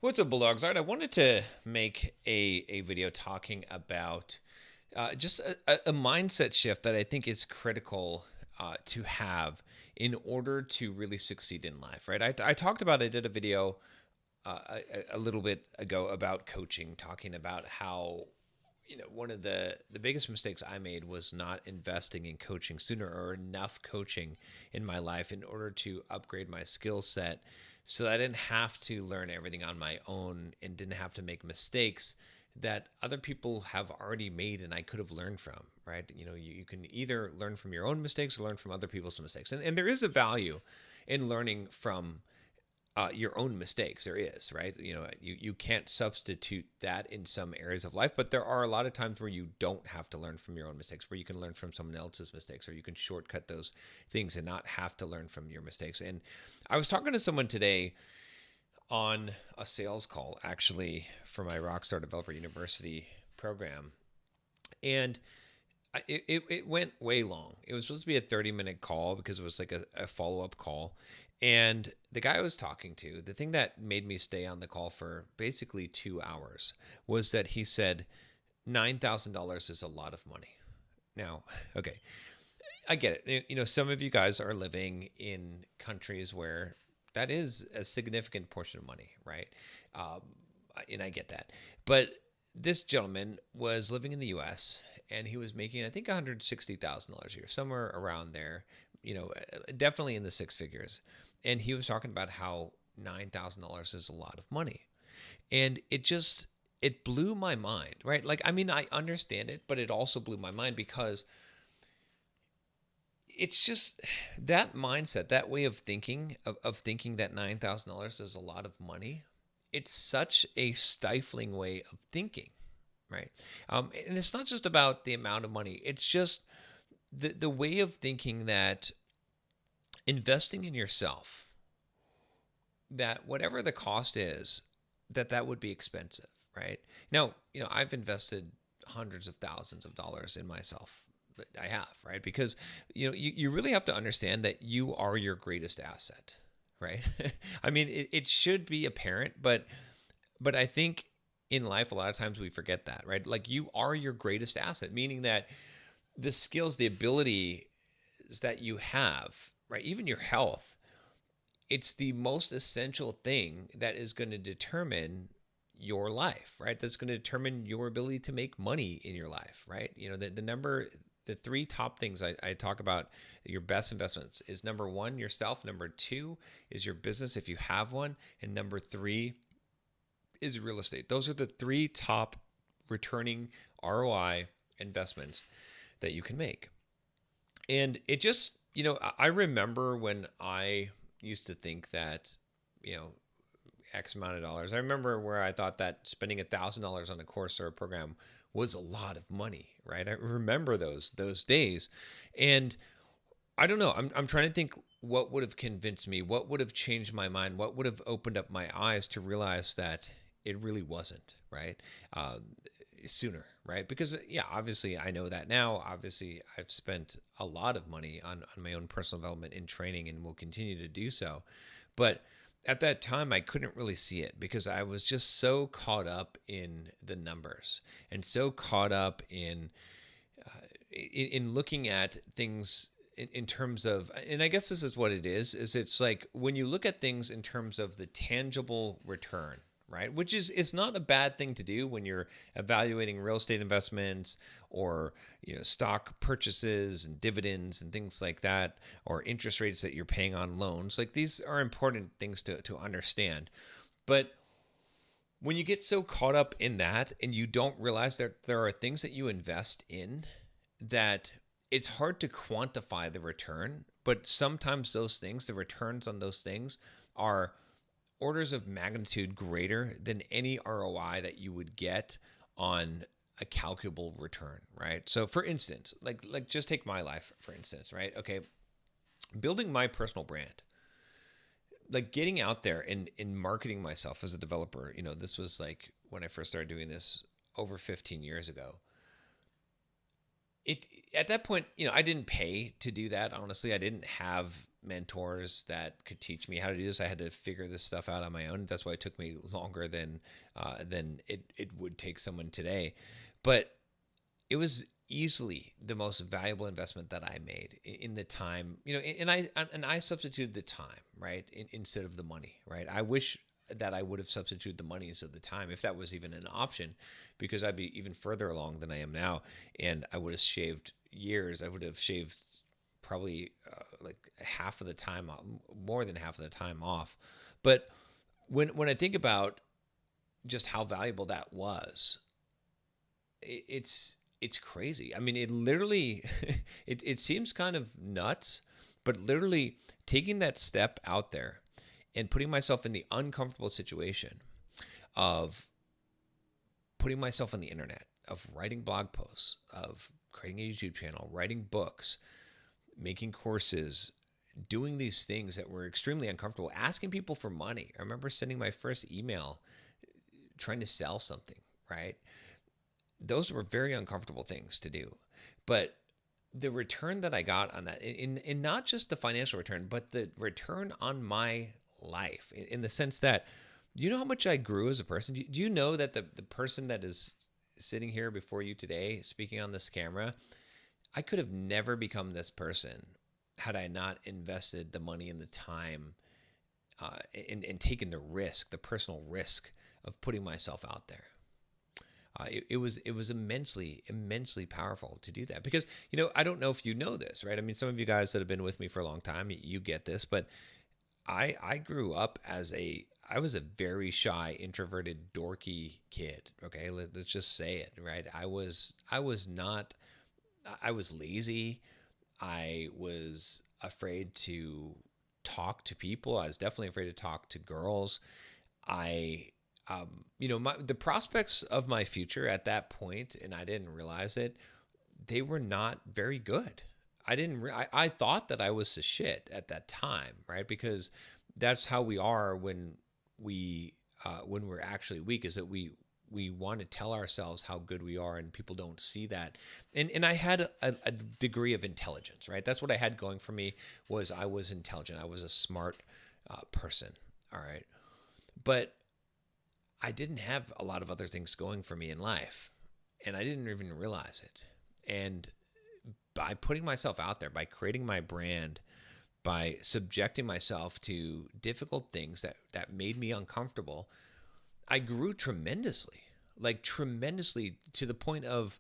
What's up, Bulldogs? All right, I wanted to make a video talking about just a mindset shift that I think is critical to have in order to really succeed in life, right? I talked about, I did a video a little bit ago about coaching, talking about how, one of the biggest mistakes I made was not investing in coaching sooner or enough coaching in my life in order to upgrade my skill set so that I didn't have to learn everything on my own and didn't have to make mistakes that other people have already made and I could have learned from, right? You can either learn from your own mistakes or learn from other people's mistakes. And there is a value in learning from your own mistakes. There is, right? You can't substitute that in some areas of life, but there are a lot of times where you don't have to learn from your own mistakes, where you can learn from someone else's mistakes, or you can shortcut those things and not have to learn from your mistakes. And I was talking to someone today on a sales call, actually, for my Rockstar Developer University program, and it went way long. It was supposed to be a 30-minute call because it was like a follow-up call. And the guy I was talking to, the thing that made me stay on the call for basically 2 hours was that he said $9,000 is a lot of money. Now, okay, I get it. Some of you guys are living in countries where that is a significant portion of money, right? Um, and I get that. But this gentleman was living in the U.S. and he was making, I think, $160,000 a year, somewhere around there. Definitely in the six figures. And he was talking about how $9,000 is a lot of money, and it blew my mind, right? Like, I mean, I understand it, but it also blew my mind because it's just that mindset, that way of thinking, of thinking that $9,000 is a lot of money. It's such a stifling way of thinking, right? And it's not just about the amount of money. It's just the way of thinking that investing in yourself, that whatever the cost is, that would be expensive, right? Now, I've invested hundreds of thousands of dollars in myself. I have, right? Because you really have to understand that you are your greatest asset, right? I mean, it should be apparent, but I think in life a lot of times we forget that, right? Like, you are your greatest asset, meaning that the skills, the abilities that you have, right? Even your health, it's the most essential thing that is going to determine your life, right? That's going to determine your ability to make money in your life, right? The three top things I talk about your best investments is: number one, yourself; number two is your business if you have one; and number three is real estate. Those are the three top returning ROI investments that you can make. And it just, I remember when I used to think that, you know, X amount of dollars. I remember where I thought that spending $1,000 on a course or a program was a lot of money, right? I remember those days, and I don't know. I'm trying to think what would have convinced me, what would have changed my mind, what would have opened up my eyes to realize that it really wasn't, right? Sooner, right? Because yeah, obviously I know that now. Obviously, I've spent a lot of money on my own personal development and training, and will continue to do so. But at that time, I couldn't really see it because I was just so caught up in the numbers and so caught up in looking at things in terms of, and I guess this is what it is it's like when you look at things in terms of the tangible return, right? Which is, it's not a bad thing to do when you're evaluating real estate investments, or stock purchases and dividends and things like that, or interest rates that you're paying on loans. Like, these are important things to understand. But when you get so caught up in that and you don't realize that there are things that you invest in that it's hard to quantify the return, but sometimes those things, the returns on those things, are orders of magnitude greater than any ROI that you would get on a calculable return, right? So for instance, like just take my life, for instance, right? Okay, building my personal brand, like getting out there and marketing myself as a developer, this was like when I first started doing this over 15 years ago. It, at that point, I didn't pay to do that. Honestly, I didn't have mentors that could teach me how to do this. I had to figure this stuff out on my own. That's why it took me longer than it would take someone today. But it was easily the most valuable investment that I made in the time, and I substituted the time, right, instead of the money, right. I wish that I would have substituted the money instead of the time, if that was even an option, because I'd be even further along than I am now, and I would have shaved years. I would have shaved probably like half of the time, more than half of the time off. But when I think about just how valuable that was, it's crazy. I mean, it literally it seems kind of nuts, but literally taking that step out there and putting myself in the uncomfortable situation of putting myself on the internet, of writing blog posts, of creating a YouTube channel, writing books, making courses, doing these things that were extremely uncomfortable, asking people for money. I remember sending my first email trying to sell something, right? Those were very uncomfortable things to do. But the return that I got on that, in not just the financial return, but the return on my life, in the sense that, you know how much I grew as a person? Do you know that the person that is sitting here before you today, speaking on this camera, I could have never become this person had I not invested the money and the time and taken the risk, the personal risk of putting myself out there. It was immensely powerful to do that, because I don't know if you know this, right? I mean, some of you guys that have been with me for a long time, you get this, but I grew up I was a very shy, introverted, dorky kid. Okay, let's just say it, right? I was lazy. I was afraid to talk to people. I was definitely afraid to talk to girls. The prospects of my future at that point, and I didn't realize it, they were not very good. I thought that I was the shit at that time, right? Because that's how we are when we're actually weak, is that we want to tell ourselves how good we are, and people don't see that. And I had a degree of intelligence, right? That's what I had going for me, was I was intelligent. I was a smart person, all right? But I didn't have a lot of other things going for me in life, and I didn't even realize it. And by putting myself out there, by creating my brand, by subjecting myself to difficult things that made me uncomfortable, I grew tremendously, to the point of,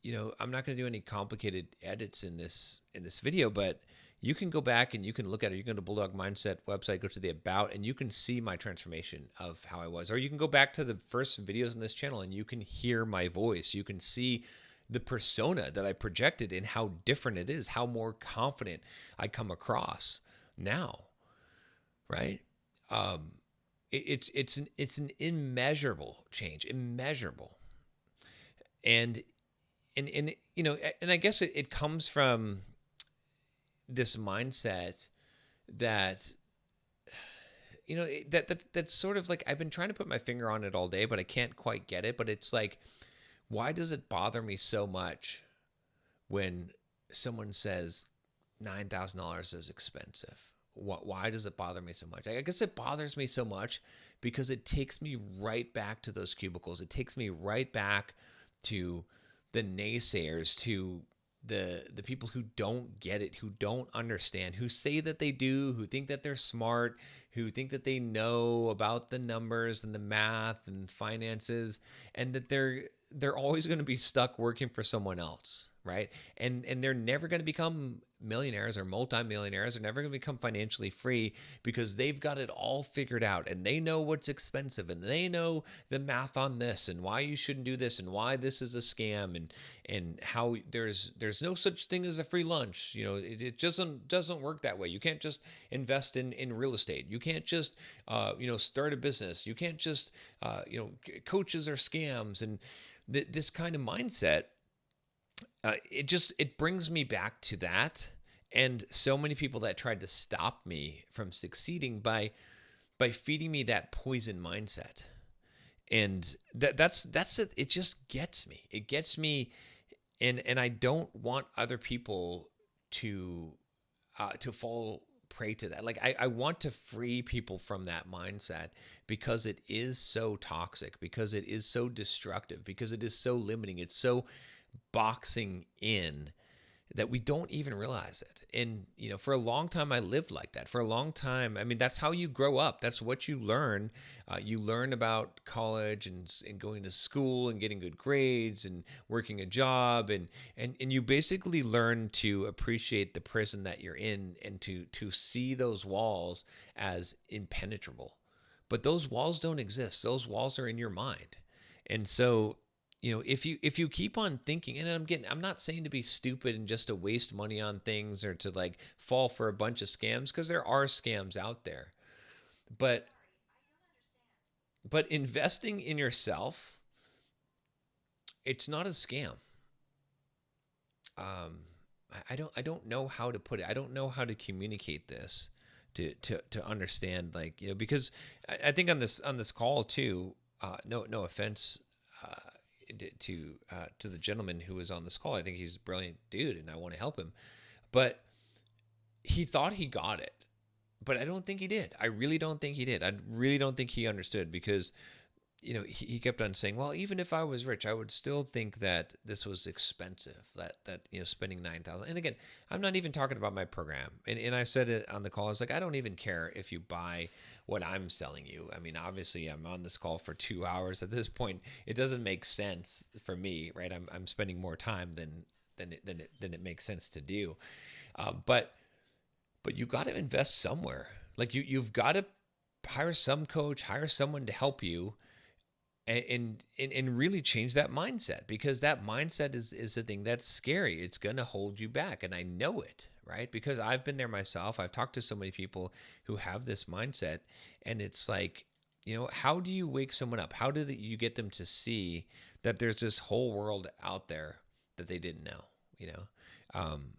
I'm not going to do any complicated edits in this video, but you can go back and you can look at it. You can go to Bulldog Mindset website, go to the About, and you can see my transformation of how I was. Or you can go back to the first videos in this channel and you can hear my voice. You can see the persona that I projected and how different it is, how more confident I come across now, right? It's an immeasurable change, immeasurable. And I guess it comes from this mindset that that's sort of like, I've been trying to put my finger on it all day, but I can't quite get it. But it's like, why does it bother me so much when someone says $9,000 is expensive? Why does it bother me so much? I guess it bothers me so much because it takes me right back to those cubicles. It takes me right back to the naysayers, to the people who don't get it, who don't understand, who say that they do, who think that they're smart, who think that they know about the numbers and the math and finances, and that they're always going to be stuck working for someone else, right? And they're never going to become millionaires or multimillionaires. They're never going to become financially free because they've got it all figured out, and they know what's expensive, and they know the math on this, and why you shouldn't do this, and why this is a scam, and how there's no such thing as a free lunch. It doesn't work that way. You can't just invest in real estate. You can't just start a business. You can't just coaches are scams, and this kind of mindset. It brings me back to that, and so many people that tried to stop me from succeeding by feeding me that poison mindset, and that's it. It just gets me. It gets me, and I don't want other people to fall prey to that. Like I want to free people from that mindset because it is so toxic, because it is so destructive, because it is so limiting. It's so boxing in that we don't even realize it. And, for a long time, I lived like that. For a long time, I mean, that's how you grow up. That's what you learn. You learn about college and going to school and getting good grades and working a job. And you basically learn to appreciate the prison that you're in and to see those walls as impenetrable. But those walls don't exist. Those walls are in your mind. And so if you keep on thinking, and I'm not saying to be stupid and just to waste money on things or to like fall for a bunch of scams, because there are scams out there, but investing in yourself, it's not a scam. I don't know how to put it. I don't know how to communicate this to understand, like, because I think on this call too, no offense, to the gentleman who was on this call. I think he's a brilliant dude, and I want to help him. But he thought he got it, but I don't think he did. I really don't think he did. I really don't think he understood, because he kept on saying, well, even if I was rich, I would still think that this was expensive, that spending 9,000. And again, I'm not even talking about my program. And I said it on the call. I was like, I don't even care if you buy what I'm selling you. I mean, obviously I'm on this call for 2 hours. At this point, it doesn't make sense for me, right? I'm spending more time than it makes sense to do. But you got to invest somewhere. Like you've got to hire some coach, hire someone to help you, and really change that mindset, because that mindset is the thing that's scary. It's going to hold you back. And I know it, right? Because I've been there myself. I've talked to so many people who have this mindset, and it's like, how do you wake someone up? How do you get them to see that there's this whole world out there that they didn't know? Um,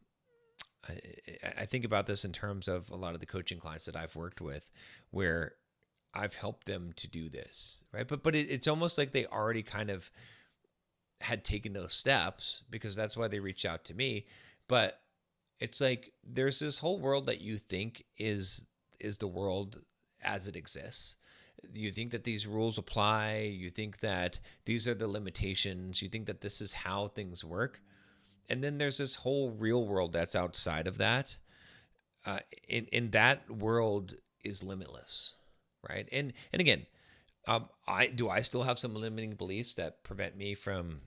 I think about this in terms of a lot of the coaching clients that I've worked with, where I've helped them to do this, right? But it's almost like they already kind of had taken those steps, because that's why they reached out to me. But it's like there's this whole world that you think is the world as it exists. You think that these rules apply. You think that these are the limitations. You think that this is how things work. And then there's this whole real world that's outside of that. In that world is limitless, right? And again, I still have some limiting beliefs that prevent me from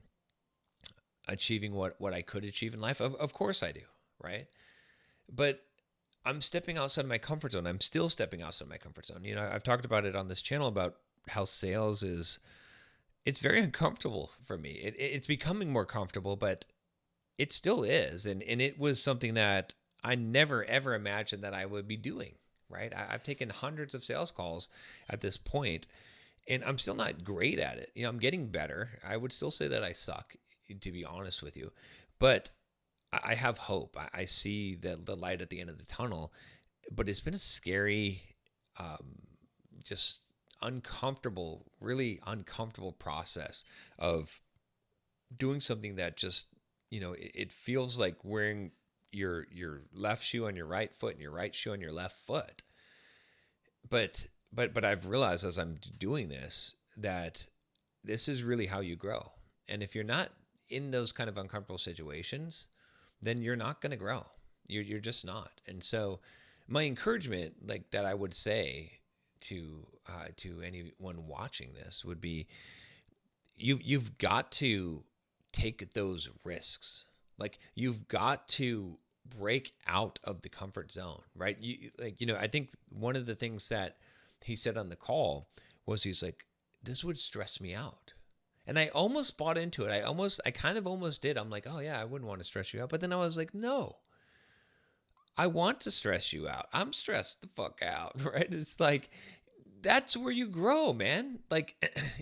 achieving what I could achieve in life. Of course I do, right? But I'm stepping outside my comfort zone. I'm still stepping outside my comfort zone. I've talked about it on this channel about how sales it's very uncomfortable for me. It's becoming more comfortable, but it still is. And it was something that I never, ever imagined that I would be doing, right? I've taken hundreds of sales calls at this point, and I'm still not great at it. I'm getting better. I would still say that I suck, to be honest with you. But I have hope. I see the light at the end of the tunnel. But it's been a scary, just uncomfortable, really uncomfortable process of doing something that just, it feels like wearing your left shoe on your right foot and your right shoe on your left foot. But I've realized as I'm doing this that this is really how you grow. And if you're not in those kind of uncomfortable situations, then you're not going to grow. You're just not. And so my encouragement, like that I would say to anyone watching this, would be you've got to take those risks. Like you've got to break out of the comfort zone, right? I think one of the things that he said on the call was, he's like, this would stress me out. And I almost bought into it. I kind of almost did. I'm like, oh yeah, I wouldn't want to stress you out. But then I was like, no, I want to stress you out. I'm stressed the fuck out, right? It's like, that's where you grow, man. Like,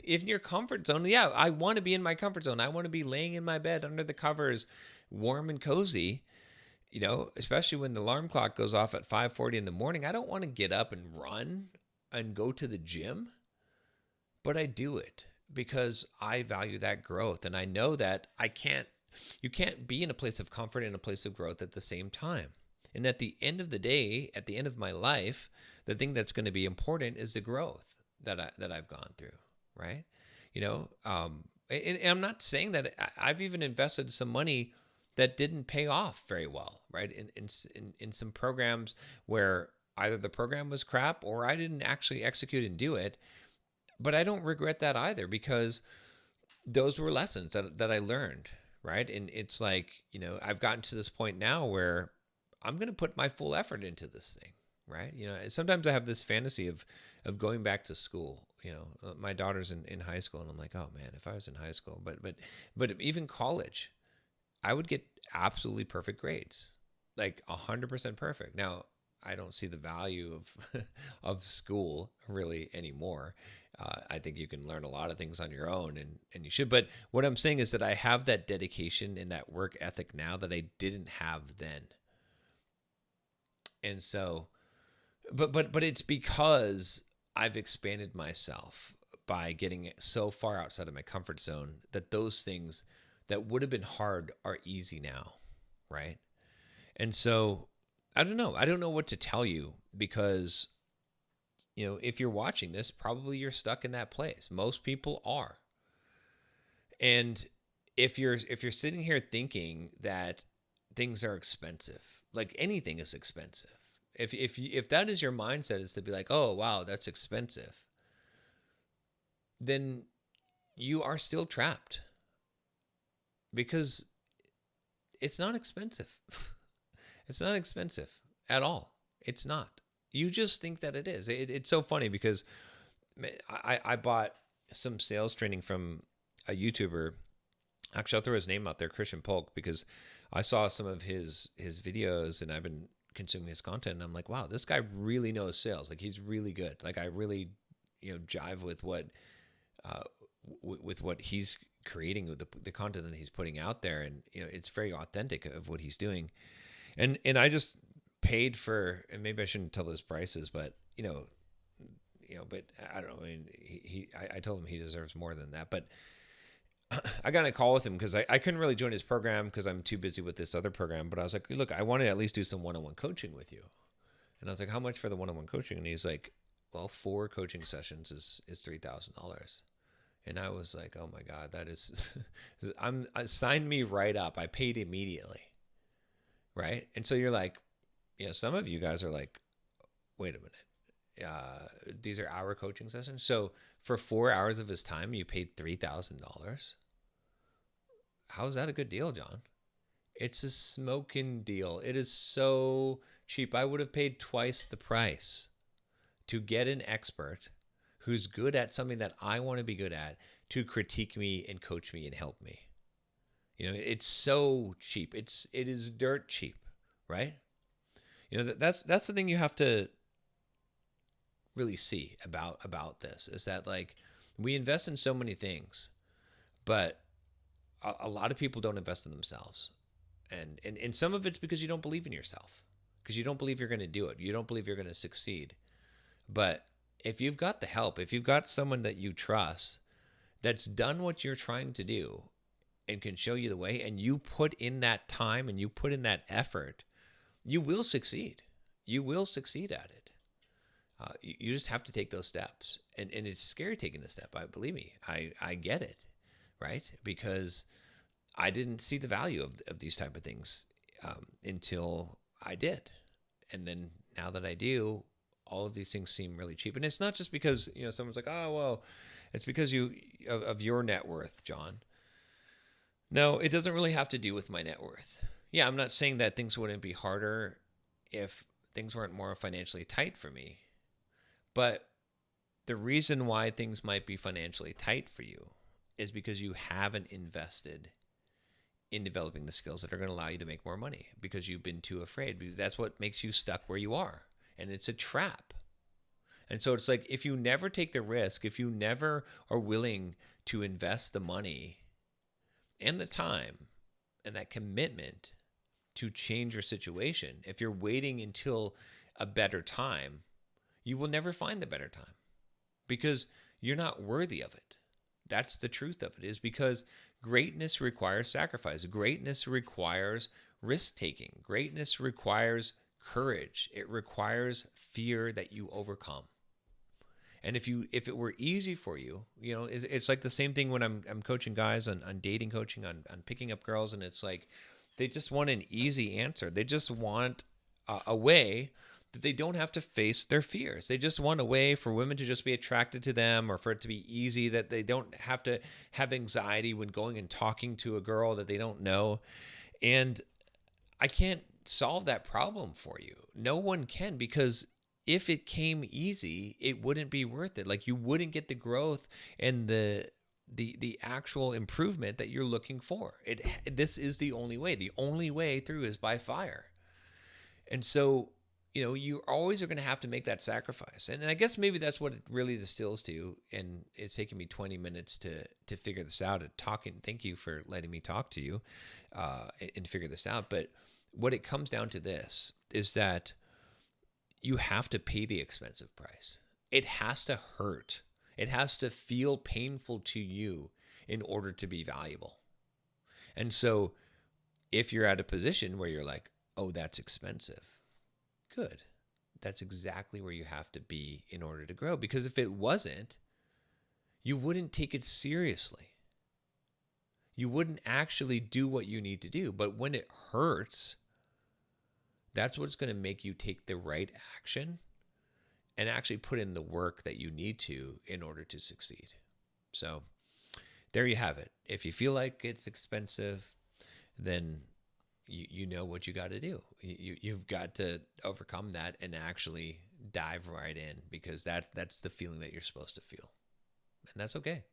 if in your comfort zone, yeah, I want to be in my comfort zone. I want to be laying in my bed under the covers, warm and cozy, especially when the alarm clock goes off at 5:40 in the morning. I don't want to get up and run and go to the gym, but I do it because I value that growth. And I know that you can't be in a place of comfort and a place of growth at the same time. And at the end of the day, at the end of my life, the thing that's going to be important is the growth that I've gone through, right? You know, and I'm not saying that I've even invested some money that didn't pay off very well, right? In some programs where either the program was crap or I didn't actually execute and do it. But I don't regret that either, because those were lessons that I learned, right? And it's like, I've gotten to this point now where I'm going to put my full effort into this thing, right? Sometimes I have this fantasy of going back to school. My daughter's in high school, and I'm like, oh man, if I was in high school, but even college, I would get absolutely perfect grades, like 100% perfect. Now, I don't see the value of of school really anymore. I think you can learn a lot of things on your own, and you should. But what I'm saying is that I have that dedication and that work ethic now that I didn't have then. And so, but it's because I've expanded myself by getting so far outside of my comfort zone that those things that would have been hard are easy now, right? And so I don't know. I don't know what to tell you, because if you're watching this, probably you're stuck in that place. Most people are. And if you're sitting here thinking that things are expensive, like anything is expensive. If that is your mindset, is to be like, "Oh, wow, that's expensive." Then you are still trapped, because it's not expensive. It's not expensive at all. It's not. You just think that it is. It's so funny, because I bought some sales training from a YouTuber. Actually, I'll throw his name out there, Christian Polk, because I saw some of his videos and I've been consuming his content, and I'm like, wow, this guy really knows sales. Like, he's really good. Like, I really, jive with what he's creating, with the content that he's putting out there, and it's very authentic of what he's doing. And I just paid for, and maybe I shouldn't tell his prices, but but I don't know. I mean, I told him he deserves more than that. But I got in a call with him because I couldn't really join his program because I'm too busy with this other program. But I was like, look, I want to at least do some one-on-one coaching with you. And I was like, how much for the one-on-one coaching? And he's like, well, 4 coaching sessions is $3,000. And I was like, oh my God, that is, sign me right up. I paid immediately. Right. And so you're like, some of you guys are like, wait a minute. These are hour coaching sessions. So for 4 hours of his time, you paid $3,000. How is that a good deal, John? It's a smoking deal. It is so cheap. I would have paid twice the price to get an expert who's good at something that I want to be good at to critique me and coach me and help me. It's so cheap. It is dirt cheap, right? That's the thing you have to really see about this, is that, like, we invest in so many things, but a lot of people don't invest in themselves. And some of it's because you don't believe in yourself, because you don't believe you're going to do it. You don't believe you're going to succeed. But if you've got the help, if you've got someone that you trust that's done what you're trying to do and can show you the way, and you put in that time and you put in that effort, you will succeed. You will succeed at it. You just have to take those steps. And it's scary taking the step. Believe me, I get it, right? Because I didn't see the value of these type of things until I did. And then now that I do, all of these things seem really cheap. And it's not just because, someone's like, oh, well, it's because of your net worth, John. No, it doesn't really have to do with my net worth. Yeah, I'm not saying that things wouldn't be harder if things weren't more financially tight for me. But the reason why things might be financially tight for you is because you haven't invested in developing the skills that are going to allow you to make more money, because you've been too afraid, because that's what makes you stuck where you are. And it's a trap. And so it's like, if you never take the risk, if you never are willing to invest the money and the time and that commitment to change your situation, if you're waiting until a better time, you will never find the better time, because you're not worthy of it. That's the truth of it, is because greatness requires sacrifice. Greatness requires risk taking. Greatness requires courage. It requires fear that you overcome. And if it were easy for you, it's like the same thing when I'm coaching guys on dating coaching, on picking up girls, and it's like they just want an easy answer. They just want a way that they don't have to face their fears. They just want a way for women to just be attracted to them, or for it to be easy, that they don't have to have anxiety when going and talking to a girl that they don't know. And I can't solve that problem for you. No one can, because if it came easy, it wouldn't be worth it. Like, you wouldn't get the growth and the actual improvement that you're looking for. This is the only way. The only way through is by fire. And so, you always are going to have to make that sacrifice. And I guess maybe that's what it really distills to. And it's taken me 20 minutes to figure this out. Thank you for letting me talk to you and figure this out. But what it comes down to this is that you have to pay the expensive price. It has to hurt. It has to feel painful to you in order to be valuable. And so if you're at a position where you're like, oh, that's expensive, good. That's exactly where you have to be in order to grow. Because if it wasn't, you wouldn't take it seriously. You wouldn't actually do what you need to do. But when it hurts, that's what's going to make you take the right action and actually put in the work that you need to in order to succeed. So there you have it. If you feel like it's expensive, then you know what you got to do. You've got to overcome that and actually dive right in, because that's the feeling that you're supposed to feel. And that's okay.